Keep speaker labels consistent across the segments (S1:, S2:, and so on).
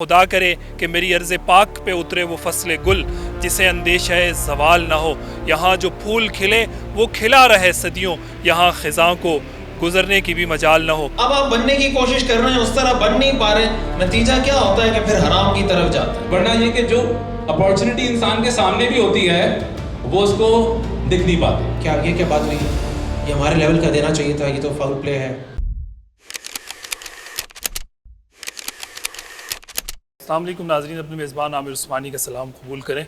S1: خدا کرے کہ میری عرض پاک پہ اترے وہ فصل گل جسے اندیشہ زوال نہ ہو، یہاں جو پھول کھلے وہ کھلا رہے صدیوں، یہاں خزاں کو گزرنے کی بھی مجال نہ ہو۔
S2: اب آپ بننے کی کوشش کر رہے ہیں، اس طرح بن نہیں پا رہے، نتیجہ کیا ہوتا ہے کہ پھر حرام کی طرف جاتے ہیں۔
S3: ورنہ یہ کہ جو اپارچونٹی انسان کے سامنے بھی ہوتی ہے وہ اس کو دکھ نہیں پاتی۔
S2: کیا بات ہوئی؟ یہ ہمارے لیول کا دینا چاہیے تھا، یہ تو فاؤل پلے ہے۔
S1: السلام علیکم ناظرین، اپنے میزبان عامر عثمانی کا سلام قبول کریں۔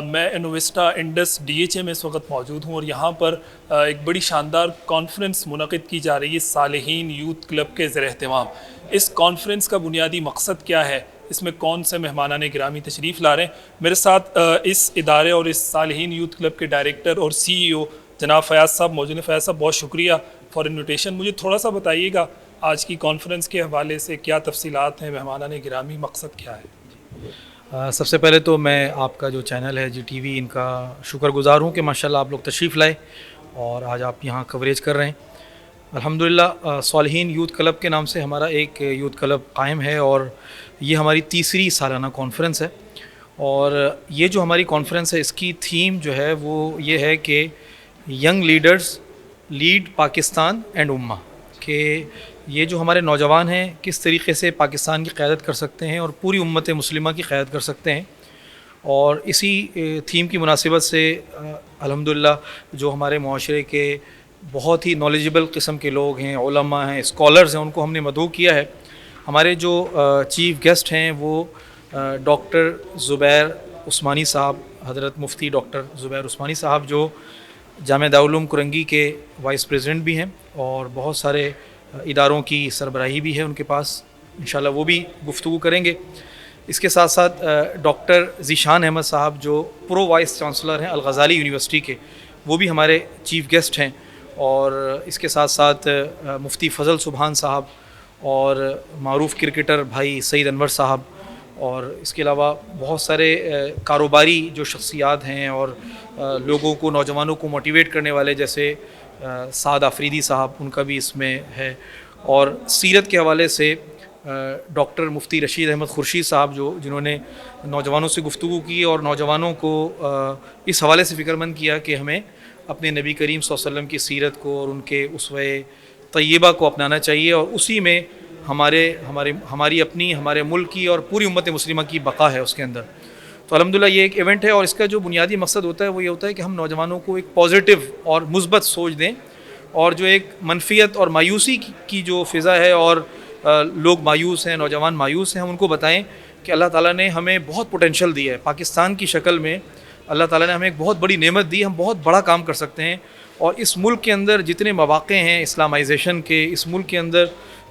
S1: میں انویسٹا انڈس ڈی ایچ اے میں اس وقت موجود ہوں اور یہاں پر ایک بڑی شاندار کانفرنس منعقد کی جا رہی ہے صالحین یوتھ کلب کے زیر اہتمام۔ اس کانفرنس کا بنیادی مقصد کیا ہے، اس میں کون سے مہمانان گرامی تشریف لا رہے ہیں؟ میرے ساتھ اس ادارے اور اس صالحین یوتھ کلب کے ڈائریکٹر اور سی ای او جناب فیاض صاحب موجود ہیں۔ فیاض صاحب، بہت شکریہ فار انویٹیشن۔ مجھے تھوڑا سا بتائیے گا آج کی کانفرنس کے حوالے سے کیا تفصیلات ہیں، مہمانان گرامی، مقصد کیا ہے؟
S4: سب سے پہلے تو میں آپ کا جو چینل ہے جی ٹی وی، ان کا شکر گزار ہوں کہ ماشاءاللہ آپ لوگ تشریف لائے اور آج آپ یہاں کوریج کر رہے ہیں۔ الحمدللہ صالحین یوتھ کلب کے نام سے ہمارا ایک یوتھ کلب قائم ہے اور یہ ہماری تیسری سالانہ کانفرنس ہے۔ اور یہ جو ہماری کانفرنس ہے اس کی تھیم جو ہے وہ یہ ہے کہ young leaders lead Pakistan and امہ، کہ یہ جو ہمارے نوجوان ہیں کس طریقے سے پاکستان کی قیادت کر سکتے ہیں اور پوری امت مسلمہ کی قیادت کر سکتے ہیں۔ اور اسی تھیم کی مناسبت سے الحمدللہ جو ہمارے معاشرے کے بہت ہی نالجبل قسم کے لوگ ہیں، علماء ہیں، اسکالرز ہیں، ان کو ہم نے مدعو کیا ہے۔ ہمارے جو چیف گیسٹ ہیں وہ ڈاکٹر زبیر عثمانی صاحب، حضرت مفتی ڈاکٹر زبیر عثمانی صاحب، جو جامعہ دارالعلوم کرنگی کے وائس پریزیڈنٹ بھی ہیں اور بہت سارے اداروں کی سربراہی بھی ہے ان کے پاس، انشاءاللہ وہ بھی گفتگو کریں گے۔ اس کے ساتھ ساتھ ڈاکٹر ذیشان احمد صاحب جو پرو وائس چانسلر ہیں الغزالی یونیورسٹی کے، وہ بھی ہمارے چیف گیسٹ ہیں۔ اور اس کے ساتھ ساتھ مفتی فضل سبحان صاحب اور معروف کرکٹر بھائی سعید انور صاحب، اور اس کے علاوہ بہت سارے کاروباری جو شخصیات ہیں اور لوگوں کو، نوجوانوں کو موٹیویٹ کرنے والے، جیسے سعد آفریدی صاحب، ان کا بھی اس میں ہے۔ اور سیرت کے حوالے سے ڈاکٹر مفتی رشید احمد خورشید صاحب، جنہوں نے نوجوانوں سے گفتگو کی اور نوجوانوں کو اس حوالے سے فکر مند کیا کہ ہمیں اپنے نبی کریم صلی اللہ علیہ وسلم کی سیرت کو اور ان کے اسوہ طیبہ کو اپنانا چاہیے، اور اسی میں ہماری اپنی، ہمارے ملک کی اور پوری امت مسلمہ کی بقا ہے اس کے اندر۔ تو الحمدللہ یہ ایک ایونٹ ہے اور اس کا جو بنیادی مقصد ہوتا ہے وہ یہ ہوتا ہے کہ ہم نوجوانوں کو ایک پازیٹیو اور مثبت سوچ دیں، اور جو ایک منفیت اور مایوسی کی جو فضا ہے اور لوگ مایوس ہیں، نوجوان مایوس ہیں، ہم ان کو بتائیں کہ اللہ تعالیٰ نے ہمیں بہت پوٹینشیل دی ہے پاکستان کی شکل میں۔ اللہ تعالیٰ نے ہمیں ایک بہت بڑی نعمت دی، ہم بہت بڑا کام کر سکتے ہیں، اور اس ملک کے اندر جتنے مواقع ہیں اسلامائزیشن کے، اس ملک کے اندر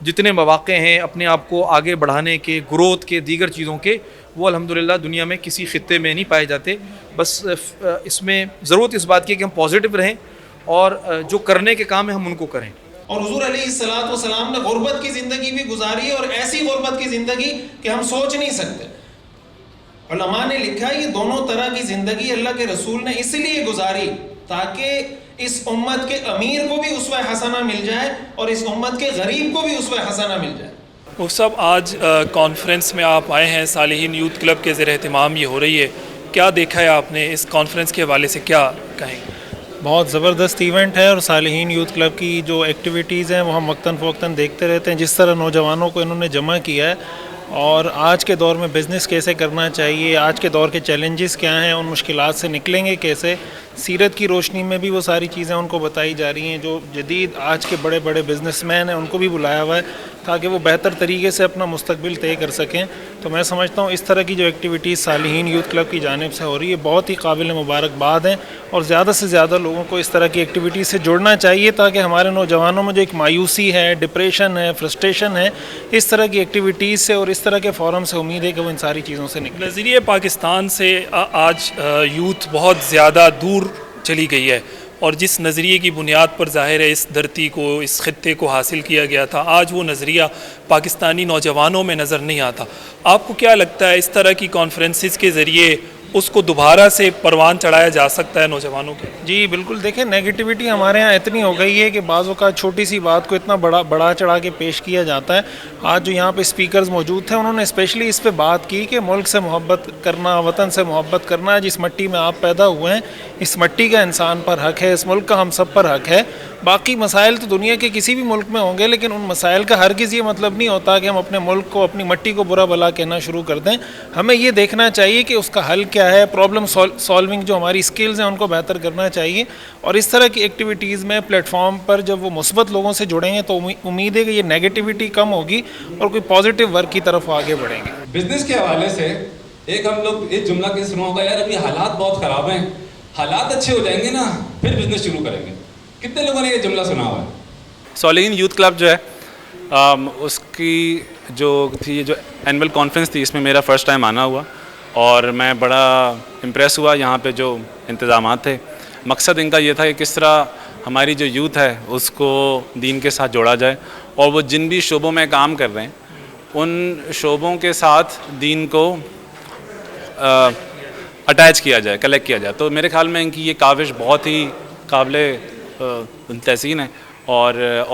S4: جتنے مواقع ہیں اپنے آپ کو آگے بڑھانے کے، گروتھ کے، دیگر چیزوں کے، وہ الحمدللہ دنیا میں کسی خطے میں نہیں پائے جاتے۔ بس اس میں ضرورت اس بات کی کہ ہم پازیٹیو رہیں اور جو کرنے کے کام ہیں ہم ان کو کریں۔
S2: اور حضور علیہ السلام نے غربت کی زندگی بھی گزاری ہے، اور ایسی غربت کی زندگی کہ ہم سوچ نہیں سکتے۔ علماء نے لکھا ہے یہ دونوں طرح کی زندگی اللہ کے رسول نے اس لیے گزاری تاکہ اس امت کے امیر کو بھی اسوہ حسنہ مل جائے اور اس امت کے غریب کو بھی اسوہ حسنہ مل جائے۔
S1: مفتی صاحب، آج کانفرنس میں آپ آئے ہیں، صالحین یوتھ کلب کے زیر اہتمام یہ ہو رہی ہے، کیا دیکھا ہے آپ نے اس کانفرنس کے حوالے سے، کیا کہیں گے؟
S5: بہت زبردست ایونٹ ہے، اور صالحین یوتھ کلب کی جو ایکٹیویٹیز ہیں وہ ہم وقتاً فوقتاً دیکھتے رہتے ہیں۔ جس طرح نوجوانوں کو انہوں نے جمع کیا ہے اور آج کے دور میں بزنس کیسے کرنا چاہیے، آج کے دور کے چیلنجز کیا ہیں، ان مشکلات سے نکلیں گے کیسے، سیرت کی روشنی میں بھی وہ ساری چیزیں ان کو بتائی جا رہی ہیں۔ جو جدید آج کے بڑے بڑے بزنس مین ہیں ان کو بھی بلایا ہوا ہے تاکہ وہ بہتر طریقے سے اپنا مستقبل طے کر سکیں۔ تو میں سمجھتا ہوں اس طرح کی جو ایکٹیویٹیز صالحین یوتھ کلب کی جانب سے ہو رہی ہے بہت ہی قابل مبارکباد ہیں، اور زیادہ سے زیادہ لوگوں کو اس طرح کی ایکٹیویٹیز سے جڑنا چاہیے تاکہ ہمارے نوجوانوں میں جو ایک مایوسی ہے، ڈپریشن ہے، فرسٹریشن ہے، اس طرح کی ایکٹیویٹیز سے اور اس طرح کے فورم سے امید ہے کہ وہ ان ساری چیزوں سے نکلے۔
S1: نظریہ پاکستان سے آج یوتھ بہت زیادہ دور چلی گئی ہے، اور جس نظریے کی بنیاد پر ظاہر ہے اس دھرتی کو، اس خطے کو حاصل کیا گیا تھا، آج وہ نظریہ پاکستانی نوجوانوں میں نظر نہیں آتا۔ آپ کو کیا لگتا ہے اس طرح کی کانفرنسز کے ذریعے اس کو دوبارہ سے پروان چڑھایا جا سکتا ہے نوجوانوں کے؟
S5: جی بالکل، دیکھیں نیگیٹیوٹی ہمارے یہاں اتنی ہو گئی ہے کہ بعض اوقات چھوٹی سی بات کو اتنا بڑا چڑھا کے پیش کیا جاتا ہے. آج جو یہاں پہ اسپیکرز موجود تھے انہوں نے اسپیشلی اس پہ بات کی کہ ملک سے محبت کرنا، وطن سے محبت کرنا. جس مٹی میں آپ پیدا ہوئے ہیں اس مٹی کا انسان پر حق ہے، اس ملک کا ہم سب پر حق ہے. باقی مسائل تو دنیا کے کسی بھی ملک میں ہوں گے، لیکن ان مسائل کا ہرگز یہ مطلب نہیں ہوتا کہ ہم اپنے ملک کو، اپنی مٹی کو برا بھلا کہنا شروع کر دیں. ہمیں یہ دیکھنا چاہیے کہ اس کا حل کیا ہے. پرابلم سالونگ جو ہماری اسکلز ہیں ان کو بہتر کرنا چاہیے. اور اس طرح کی ایکٹیویٹیز میں پلیٹ فارم پر جب وہ مثبت لوگوں سے جڑیں گے تو امید ہے کہ یہ نیگیٹیوٹی کم ہوگی اور کوئی پازیٹیو ورک کی طرف آگے بڑھیں گے.
S3: بزنس کے حوالے سے ایک ہم لوگ ایک جملہ کے سنا ہوگا، یار ابھی حالات بہت خراب ہیں، حالات اچھے ہو جائیں گے نا پھر بزنس شروع کریں گے. کتنے لوگوں نے یہ جملہ سنا ہوا ہے؟
S6: صالحین یوتھ کلب جو ہے اس کی جو تھی، جو اینول کانفرنس تھی، اس میں میرا فرسٹ ٹائم آنا ہوا اور میں بڑا امپریس ہوا. یہاں پہ جو انتظامات تھے، مقصد ان کا یہ تھا کہ کس طرح ہماری جو یوتھ ہے اس کو دین کے ساتھ جوڑا جائے اور وہ جن بھی شعبوں میں کام کر رہے ہیں ان شعبوں کے ساتھ دین کو اٹیچ کیا جائے، کلیکٹ کیا جائے. تو میرے خیال میں ان کی یہ کاوش بہت ہی قابل تحسین ہے اور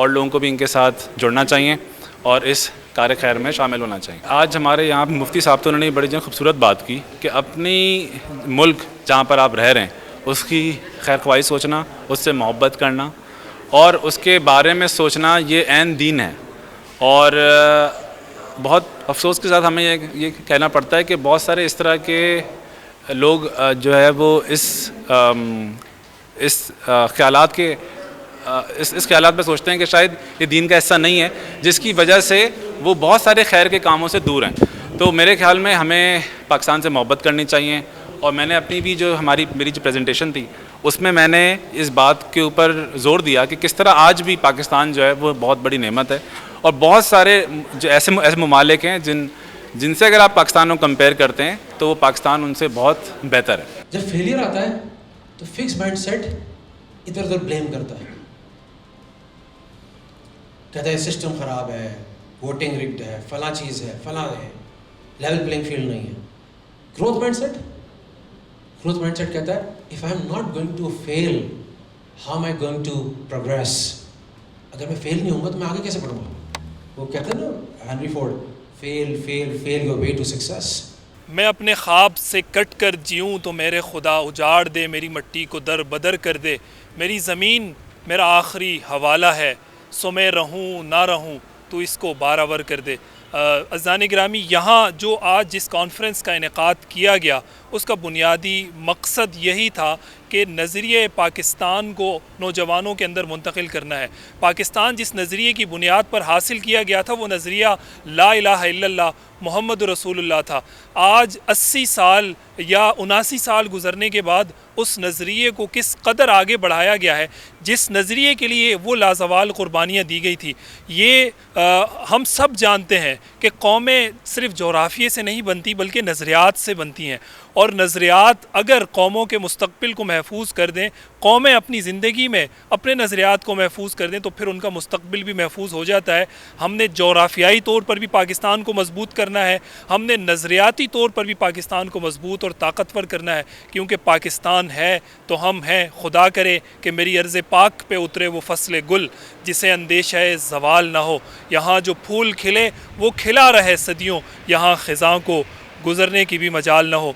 S6: لوگوں کو بھی ان کے ساتھ جڑنا چاہیے اور اس کار خیر میں شامل ہونا چاہیے. آج ہمارے یہاں مفتی صاحب تو انہوں نے بڑی خوبصورت بات کی کہ اپنی ملک جہاں پر آپ رہ رہے ہیں اس کی خیر خواہی سوچنا، اس سے محبت کرنا اور اس کے بارے میں سوچنا یہ عین دین ہے. اور بہت افسوس کے ساتھ ہمیں یہ کہنا پڑتا ہے کہ بہت سارے اس طرح کے لوگ جو ہے وہ اس خیالات کے اس خیالات میں سوچتے ہیں کہ شاید یہ دین کا حصہ نہیں ہے، جس کی وجہ سے وہ بہت سارے خیر کے کاموں سے دور ہیں. تو میرے خیال میں ہمیں پاکستان سے محبت کرنی چاہیے. اور میں نے اپنی بھی جو میری جو پریزنٹیشن تھی اس میں نے اس بات کے اوپر زور دیا کہ کس طرح آج بھی پاکستان جو ہے وہ بہت بڑی نعمت ہے اور بہت سارے جو ایسے ممالک ہیں جن سے اگر آپ پاکستان کو کمپیئر کرتے ہیں تو وہ پاکستان ان سے بہت بہتر ہے.
S7: جب فیلئر آتا ہے تو فکس مائنڈ سیٹ ادھر ادھر بلیم کرتا ہے، کہتا ہے سسٹم خراب ہے، ووٹنگ رگڈ ہے، فلاں چیز ہے، فلاں ہے، لیول پلینگ فیلڈ نہیں ہے. گروتھ مائنڈ سیٹ کہتا ہے if I am not going to fail, how am I going to progress? اگر میں فیل نہیں ہوں گا تو میں آگے کیسے بڑھوں گا؟ وہ کہتے ہیں نا Henry Ford, fail your way to success.
S1: میں اپنے خواب سے کٹ کر جیوں تو میرے خدا اجاڑ دے، میری مٹی کو در بدر کر دے. میری زمین میرا آخری حوالہ ہے، سو میں رہوں نہ رہوں تو اس کو بارآور کر دے. عزیزان گرامی، یہاں جو آج جس کانفرنس کا انعقاد کیا گیا اس کا بنیادی مقصد یہی تھا کہ نظریہ پاکستان کو نوجوانوں کے اندر منتقل کرنا ہے. پاکستان جس نظریے کی بنیاد پر حاصل کیا گیا تھا وہ نظریہ لا الہ الا اللہ محمد رسول اللہ تھا. آج 80 سال یا 79 سال گزرنے کے بعد اس نظریے کو کس قدر آگے بڑھایا گیا ہے، جس نظریے کے لیے وہ لازوال قربانیاں دی گئی تھی. یہ ہم سب جانتے ہیں کہ قومیں صرف جغرافیے سے نہیں بنتی بلکہ نظریات سے بنتی ہیں، اور نظریات اگر قوموں کے مستقبل کو محفوظ کر دیں، قومیں اپنی زندگی میں اپنے نظریات کو محفوظ کر دیں تو پھر ان کا مستقبل بھی محفوظ ہو جاتا ہے. ہم نے جغرافیائی طور پر بھی پاکستان کو مضبوط کرنا ہے، ہم نے نظریاتی طور پر بھی پاکستان کو مضبوط اور طاقتور کرنا ہے، کیونکہ پاکستان ہے تو ہم ہیں. خدا کرے کہ میری ارض پاک پہ اترے وہ فصل گل جسے اندیشہ زوال نہ ہو. یہاں جو پھول کھلے وہ کھلا رہے صدیوں، یہاں خزاں کو گزرنے کی بھی مجال نہ ہو.